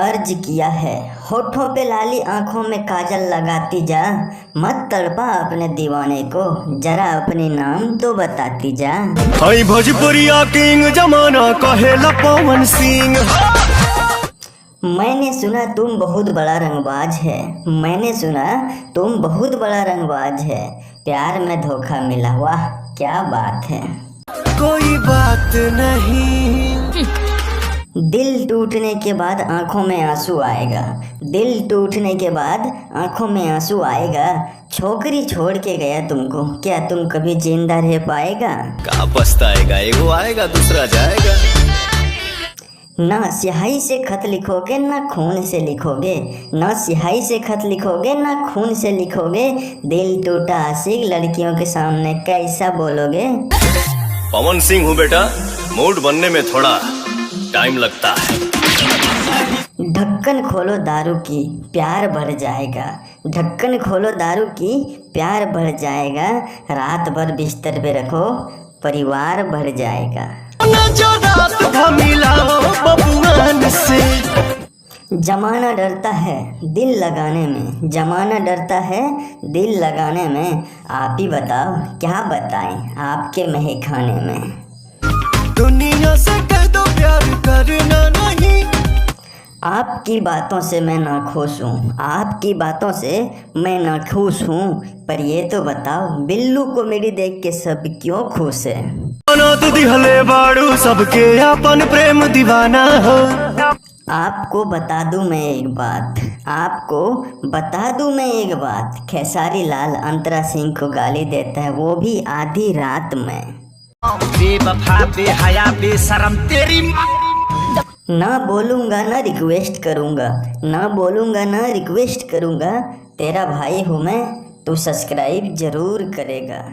अर्ज किया है, होठों पे लाली आंखों में काजल लगाती जा, मत तड़पा अपने दीवाने को, जरा अपने नाम तो बताती जा। हाय भोजपुरिया किंग जमाना कहेला पवन सिंह। मैंने सुना तुम बहुत बड़ा रंगबाज है, मैंने सुना तुम बहुत बड़ा रंगबाज है, प्यार में धोखा मिला, वाह क्या बात है। कोई बात नहीं। दिल टूटने के बाद आंखों में आंसू आएगा, दिल टूटने के बाद आंखों में आंसू आएगा, छोकरी छोड़ के गया तुमको, क्या तुम कभी जिंदा रह पाएगा। का पछताएगा, एगो आएगा दूसरा जाएगा। ना स्याही से खत लिखोगे ना खून से लिखोगे, ना स्याही से खत लिखोगे ना खून से लिखोगे, दिल टूटा आशिक लड़कियों के सामने कैसा बोलोगे। पवन सिंह हूँ बेटा, मूड बनने में थोड़ा टाइम लगता है। ढक्कन खोलो दारू की प्यार बढ़ जाएगा, ढक्कन खोलो दारू की प्यार बढ़ जाएगा, रात भर बिस्तर पे रखो परिवार बढ़ जाएगा। जो रात मिलाओ बबुआन से। जमाना डरता है दिल लगाने में, जमाना डरता है दिल लगाने में, आप ही बताओ क्या बताएं आपके मेहे खाने में। दुनिया से कह दो प्यार करना नहीं। आपकी बातों से मैं ना खुश हूँ, आपकी बातों से मैं ना खुश हूँ, पर ये तो बताओ बिल्लू को मेरी देख के सब क्यों खुश है। तो दिहले बाड़ू सबके अपन प्रेम दीवाना हो। आपको बता दूं मैं एक बात, आपको बता दूं मैं एक बात, खेसारी लाल अंतरा सिंह को गाली देता है, वो भी आधी रात में। बेवफा बेहया बेशरम तेरी ना बोलूँगा ना रिक्वेस्ट करूँगा, ना बोलूँगा ना रिक्वेस्ट करूँगा, तेरा भाई हूँ मैं, तू सब्सक्राइब जरूर करेगा।